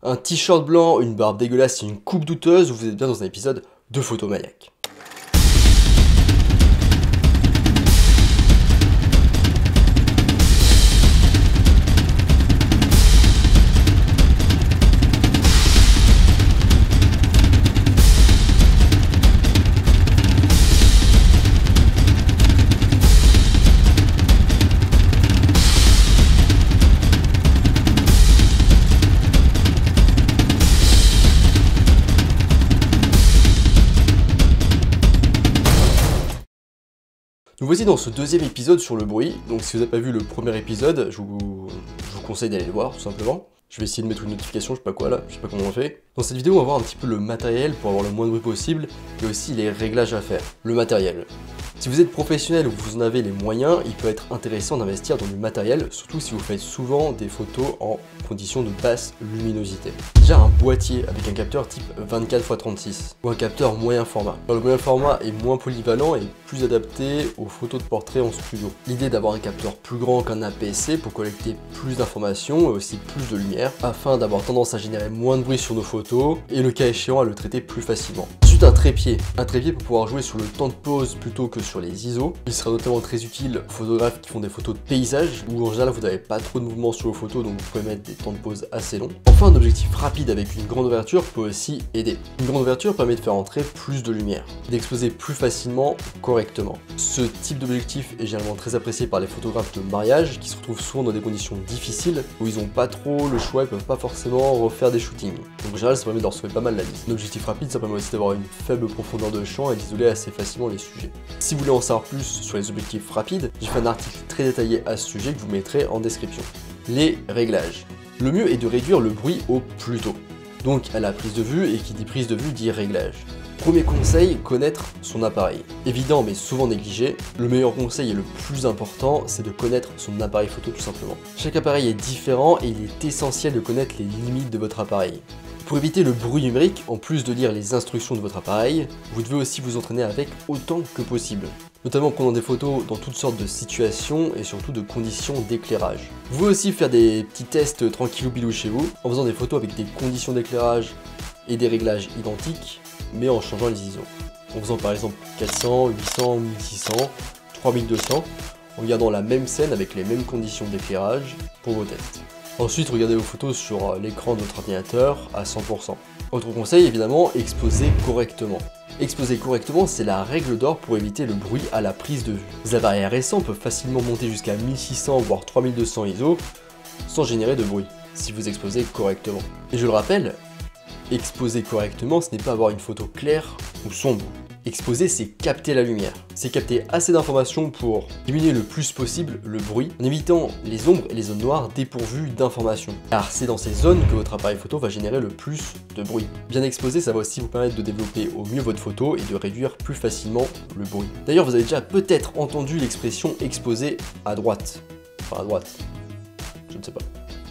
Un t-shirt blanc, une barbe dégueulasse et une coupe douteuse, vous êtes bien dans un épisode de Photomaniac. Nous voici dans ce deuxième épisode sur le bruit. Donc si vous n'avez pas vu le premier épisode, je vous conseille d'aller le voir tout simplement. Je vais essayer de mettre une notification, je sais pas quoi là, je sais pas comment on fait. Dans cette vidéo, on va voir un petit peu le matériel pour avoir le moins de bruit possible et aussi les réglages à faire. Le matériel. Si vous êtes professionnel ou vous en avez les moyens, il peut être intéressant d'investir dans du matériel, surtout si vous faites souvent des photos en conditions de basse luminosité. Déjà un boîtier avec un capteur type 24x36 ou un capteur moyen format. Alors, le moyen format est moins polyvalent et plus adapté aux photos de portrait en studio. L'idée d'avoir un capteur plus grand qu'un APS-C pour collecter plus d'informations et aussi plus de lumière afin d'avoir tendance à générer moins de bruit sur nos photos et le cas échéant à le traiter plus facilement. Ensuite un trépied pour pouvoir jouer sur le temps de pause plutôt que sur les ISO. Il sera notamment très utile aux photographes qui font des photos de paysage où en général vous n'avez pas trop de mouvement sur vos photos, donc vous pouvez mettre des temps de pause assez longs. Enfin un objectif rapide avec une grande ouverture peut aussi aider. Une grande ouverture permet de faire entrer plus de lumière, d'exposer plus facilement, correctement. Ce type d'objectif est généralement très apprécié par les photographes de mariage qui se retrouvent souvent dans des conditions difficiles où ils n'ont pas trop le choix, ils peuvent pas forcément refaire des shootings. Donc en général ça permet de leur sauver pas mal la vie. Un objectif rapide ça permet aussi d'avoir une faible profondeur de champ et d'isoler assez facilement les sujets. Si vous voulez en savoir plus sur les objectifs rapides, j'ai fait un article très détaillé à ce sujet que je vous mettrai en description. Les réglages. Le mieux est de réduire le bruit au plus tôt. Donc à la prise de vue, et qui dit prise de vue dit réglage. Premier conseil, connaître son appareil. Évident mais souvent négligé, le meilleur conseil et le plus important, c'est de connaître son appareil photo tout simplement. Chaque appareil est différent et il est essentiel de connaître les limites de votre appareil. Pour éviter le bruit numérique, en plus de lire les instructions de votre appareil, vous devez aussi vous entraîner avec autant que possible. Notamment en prenant des photos dans toutes sortes de situations et surtout de conditions d'éclairage. Vous pouvez aussi faire des petits tests tranquillou bilou chez vous, en faisant des photos avec des conditions d'éclairage et des réglages identiques, mais en changeant les ISO. En faisant par exemple 400, 800, 1600, 3200, en regardant la même scène avec les mêmes conditions d'éclairage pour vos tests. Ensuite, regardez vos photos sur l'écran de votre ordinateur à 100%. Autre conseil, évidemment, exposer correctement. Exposer correctement, c'est la règle d'or pour éviter le bruit à la prise de vue. Les appareils récents peuvent facilement monter jusqu'à 1600 voire 3200 ISO sans générer de bruit, si vous exposez correctement. Et je le rappelle, exposer correctement, ce n'est pas avoir une photo claire ou sombre. Exposer, c'est capter la lumière. C'est capter assez d'informations pour diminuer le plus possible le bruit, en évitant les ombres et les zones noires dépourvues d'informations. Car c'est dans ces zones que votre appareil photo va générer le plus de bruit. Bien exposé, ça va aussi vous permettre de développer au mieux votre photo et de réduire plus facilement le bruit. D'ailleurs, vous avez déjà peut-être entendu l'expression exposer à droite. Enfin à droite, je ne sais pas.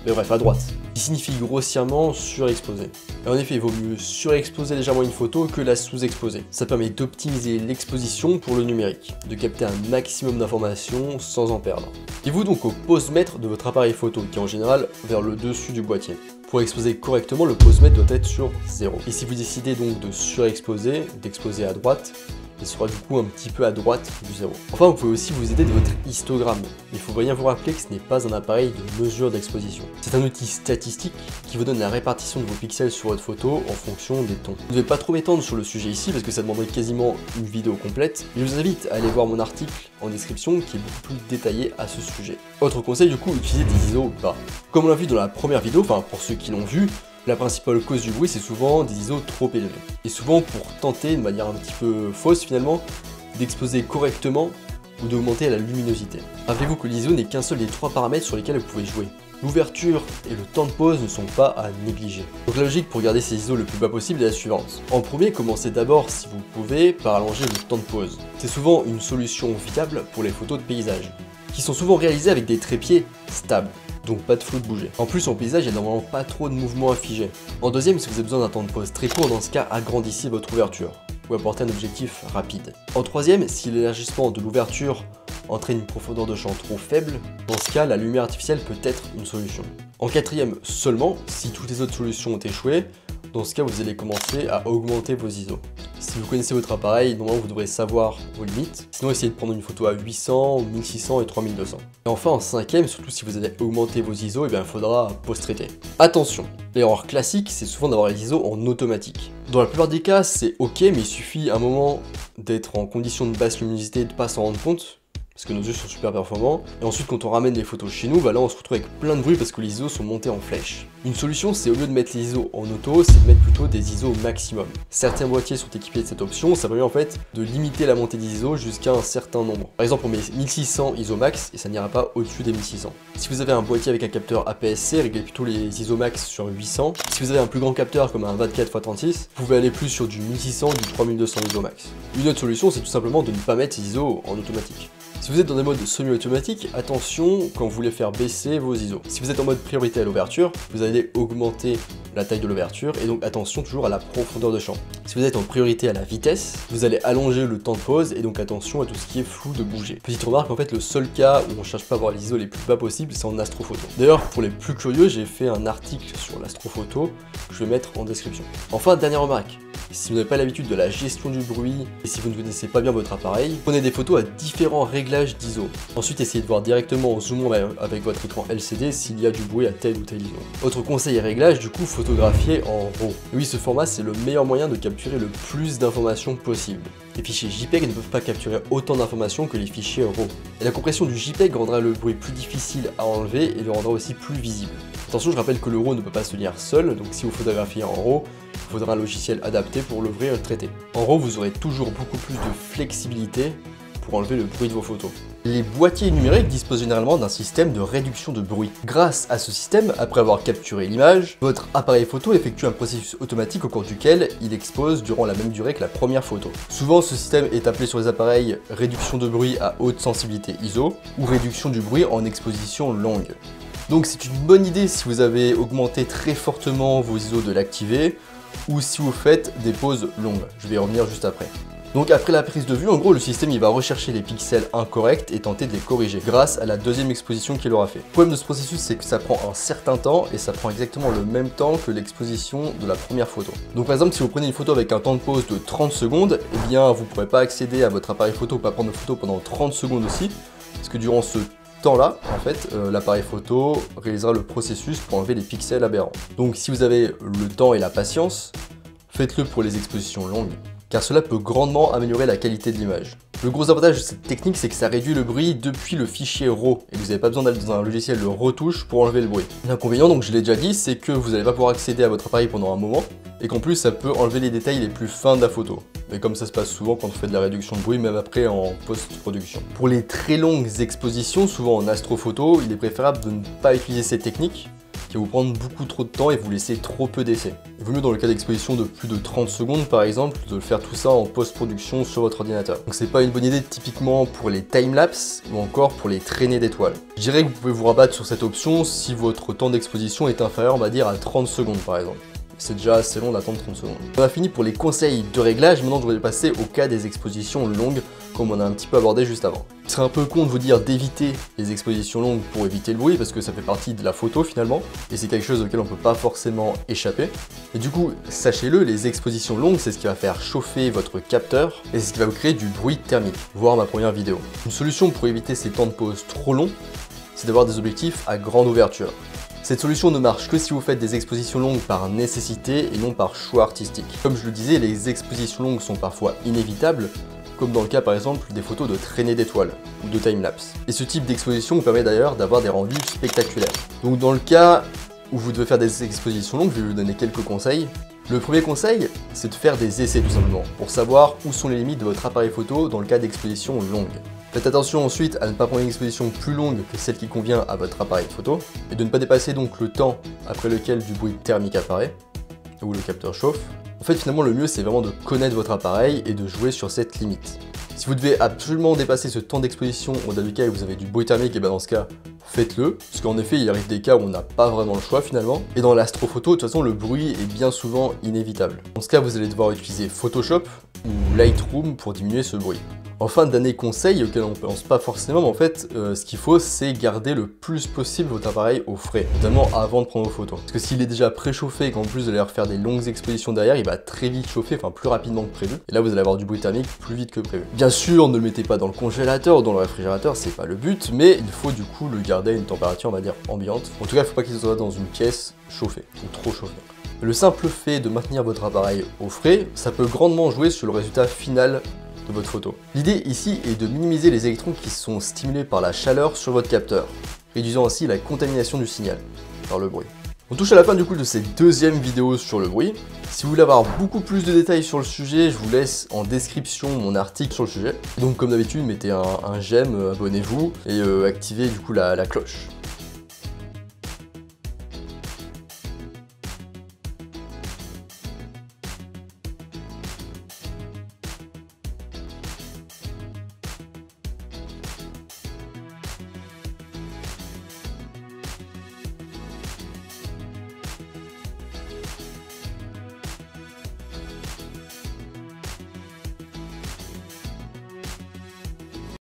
Mais bref, à droite, qui signifie grossièrement surexposer. Et en effet, il vaut mieux surexposer légèrement une photo que la sous-exposer. Ça permet d'optimiser l'exposition pour le numérique, de capter un maximum d'informations sans en perdre. Fiez-vous donc au pose-mètre de votre appareil photo, qui est en général vers le dessus du boîtier. Pour exposer correctement, le pose-mètre doit être sur 0. Et si vous décidez donc de surexposer, d'exposer à droite, il sera du coup un petit peu à droite du 0. Enfin, vous pouvez aussi vous aider de votre histogramme. Il faut bien vous rappeler que ce n'est pas un appareil de mesure d'exposition. C'est un outil statistique qui vous donne la répartition de vos pixels sur votre photo en fonction des tons. Je ne vais pas trop m'étendre sur le sujet ici parce que ça demanderait quasiment une vidéo complète, mais je vous invite à aller voir mon article en description qui est beaucoup plus détaillé à ce sujet. Autre conseil du coup, utilisez des ISO bas. Comme on l'a vu dans la première vidéo, enfin pour ceux qui l'ont vu, la principale cause du bruit, c'est souvent des ISO trop élevés. Et souvent pour tenter, de manière un petit peu fausse finalement, d'exposer correctement ou d'augmenter la luminosité. Rappelez-vous que l'ISO n'est qu'un seul des 3 paramètres sur lesquels vous pouvez jouer. L'ouverture et le temps de pause ne sont pas à négliger. Donc la logique pour garder ces ISO le plus bas possible est la suivante. En premier, commencez d'abord, si vous pouvez, par allonger le temps de pause. C'est souvent une solution viable pour les photos de paysage, qui sont souvent réalisées avec des trépieds stables. Donc pas de flou de bouger. En plus en paysage, il n'y a normalement pas trop de mouvements à figer. En deuxième, si vous avez besoin d'un temps de pause très court, dans ce cas, agrandissez votre ouverture ou apportez un objectif rapide. En troisième, si l'élargissement de l'ouverture entraîne une profondeur de champ trop faible, dans ce cas, la lumière artificielle peut être une solution. En quatrième seulement, si toutes les autres solutions ont échoué, dans ce cas, vous allez commencer à augmenter vos ISO. Si vous connaissez votre appareil, normalement vous devrez savoir vos limites. Sinon, essayez de prendre une photo à 800, 1600 et 3200. Et enfin, en cinquième, surtout si vous allez augmenter vos ISO, il faudra post-traiter. Attention, l'erreur classique, c'est souvent d'avoir les ISO en automatique. Dans la plupart des cas, c'est ok, mais il suffit un moment d'être en condition de basse luminosité et de pas s'en rendre compte, parce que nos yeux sont super performants. Et ensuite, quand on ramène les photos chez nous, là on se retrouve avec plein de bruit parce que les ISO sont montés en flèche. Une solution, c'est au lieu de mettre les ISO en auto, c'est de mettre plutôt des ISO maximum. Certains boîtiers sont équipés de cette option, ça permet en fait de limiter la montée des ISO jusqu'à un certain nombre. Par exemple, on met 1600 ISO max et ça n'ira pas au-dessus des 1600. Si vous avez un boîtier avec un capteur APS-C, réglez plutôt les ISO max sur 800. Si vous avez un plus grand capteur comme un 24x36, vous pouvez aller plus sur du 1600 ou du 3200 ISO max. Une autre solution, c'est tout simplement de ne pas mettre ces ISO en automatique. Si vous êtes dans des modes semi-automatiques, attention quand vous voulez faire baisser vos ISO. Si vous êtes en mode priorité à l'ouverture, vous allez augmenter la taille de l'ouverture et donc attention toujours à la profondeur de champ. Si vous êtes en priorité à la vitesse, vous allez allonger le temps de pause et donc attention à tout ce qui est flou de bouger. Petite remarque, en fait le seul cas où on cherche pas à avoir les ISO les plus bas possibles, c'est en astrophoto. D'ailleurs pour les plus curieux, j'ai fait un article sur l'astrophoto que je vais mettre en description. Enfin, dernière remarque. Si vous n'avez pas l'habitude de la gestion du bruit et si vous ne connaissez pas bien votre appareil, prenez des photos à différents réglages d'ISO. Ensuite, essayez de voir directement en zoomant avec votre écran LCD s'il y a du bruit à tel ou tel ISO. Autre conseil et réglage, du coup, photographier en RAW. Oui, ce format, c'est le meilleur moyen de capturer le plus d'informations possible. Les fichiers JPEG ne peuvent pas capturer autant d'informations que les fichiers RAW. Et la compression du JPEG rendra le bruit plus difficile à enlever et le rendra aussi plus visible. Attention, je rappelle que le RAW ne peut pas se lire seul, donc si vous photographiez en RAW, il faudra un logiciel adapté pour l'ouvrir et le traiter. En RAW, vous aurez toujours beaucoup plus de flexibilité pour enlever le bruit de vos photos. Les boîtiers numériques disposent généralement d'un système de réduction de bruit. Grâce à ce système, après avoir capturé l'image, votre appareil photo effectue un processus automatique au cours duquel il expose durant la même durée que la première photo. Souvent, ce système est appelé sur les appareils réduction de bruit à haute sensibilité ISO ou réduction du bruit en exposition longue. Donc c'est une bonne idée si vous avez augmenté très fortement vos ISO de l'activer ou si vous faites des pauses longues. Je vais y revenir juste après. Donc après la prise de vue, en gros, le système il va rechercher les pixels incorrects et tenter de les corriger grâce à la deuxième exposition qu'il aura fait. Le problème de ce processus, c'est que ça prend un certain temps et ça prend exactement le même temps que l'exposition de la première photo. Donc par exemple, si vous prenez une photo avec un temps de pause de 30 secondes, eh bien vous ne pourrez pas accéder à votre appareil photo, pas prendre de photo pendant 30 secondes aussi, parce que durant ce temps-là, en fait, l'appareil photo réalisera le processus pour enlever les pixels aberrants. Donc si vous avez le temps et la patience, faites-le pour les expositions longues, car cela peut grandement améliorer la qualité de l'image. Le gros avantage de cette technique, c'est que ça réduit le bruit depuis le fichier RAW, et vous n'avez pas besoin d'aller dans un logiciel de retouche pour enlever le bruit. L'inconvénient, donc je l'ai déjà dit, c'est que vous n'allez pas pouvoir accéder à votre appareil pendant un moment, et qu'en plus ça peut enlever les détails les plus fins de la photo. Mais comme ça se passe souvent quand on fait de la réduction de bruit, même après en post-production. Pour les très longues expositions, souvent en astrophoto, il est préférable de ne pas utiliser cette technique, qui va vous prendre beaucoup trop de temps et vous laisser trop peu d'essais. Il vaut mieux dans le cas d'exposition de plus de 30 secondes par exemple, de faire tout ça en post-production sur votre ordinateur. Donc c'est pas une bonne idée typiquement pour les timelapse ou encore pour les traînées d'étoiles. Je dirais que vous pouvez vous rabattre sur cette option si votre temps d'exposition est inférieur, on va dire, à 30 secondes par exemple. C'est déjà assez long d'attendre 30 secondes. On a fini pour les conseils de réglage, maintenant je vais passer au cas des expositions longues, comme on a un petit peu abordé juste avant. Ce serait un peu con de vous dire d'éviter les expositions longues pour éviter le bruit, parce que ça fait partie de la photo finalement, et c'est quelque chose auquel on peut pas forcément échapper. Et du coup, sachez-le, les expositions longues, c'est ce qui va faire chauffer votre capteur, et c'est ce qui va vous créer du bruit thermique, voir ma première vidéo. Une solution pour éviter ces temps de pause trop longs, c'est d'avoir des objectifs à grande ouverture. Cette solution ne marche que si vous faites des expositions longues par nécessité et non par choix artistique. Comme je le disais, les expositions longues sont parfois inévitables, comme dans le cas par exemple des photos de traînées d'étoiles ou de timelapse. Et ce type d'exposition vous permet d'ailleurs d'avoir des rendus spectaculaires. Donc dans le cas où vous devez faire des expositions longues, je vais vous donner quelques conseils. Le premier conseil, c'est de faire des essais tout simplement, pour savoir où sont les limites de votre appareil photo dans le cas d'expositions longues. Faites attention ensuite à ne pas prendre une exposition plus longue que celle qui convient à votre appareil photo, et de ne pas dépasser donc le temps après lequel du bruit thermique apparaît, ou le capteur chauffe. En fait finalement le mieux c'est vraiment de connaître votre appareil et de jouer sur cette limite. Si vous devez absolument dépasser ce temps d'exposition au-delà duquel vous avez du bruit thermique, et bien dans ce cas, faites-le, parce qu'en effet il arrive des cas où on n'a pas vraiment le choix finalement. Et dans l'astrophoto, de toute façon le bruit est bien souvent inévitable. Dans ce cas vous allez devoir utiliser Photoshop ou Lightroom pour diminuer ce bruit. En fin d'année conseil, auquel on ne pense pas forcément, mais en fait, ce qu'il faut, c'est garder le plus possible votre appareil au frais, notamment avant de prendre vos photos. Parce que s'il est déjà préchauffé et qu'en plus vous allez refaire des longues expositions derrière, il va très vite chauffer, enfin plus rapidement que prévu. Et là, vous allez avoir du bruit thermique plus vite que prévu. Bien sûr, ne le mettez pas dans le congélateur ou dans le réfrigérateur, c'est pas le but, mais il faut du coup le garder à une température, on va dire, ambiante. En tout cas, il ne faut pas qu'il soit dans une pièce chauffée ou trop chauffée. Le simple fait de maintenir votre appareil au frais, ça peut grandement jouer sur le résultat final de votre photo. L'idée ici est de minimiser les électrons qui sont stimulés par la chaleur sur votre capteur, réduisant ainsi la contamination du signal par le bruit. On touche à la fin du coup de cette deuxième vidéo sur le bruit. Si vous voulez avoir beaucoup plus de détails sur le sujet, je vous laisse en description mon article sur le sujet. Donc comme d'habitude, mettez un j'aime, abonnez-vous et activez du coup la cloche.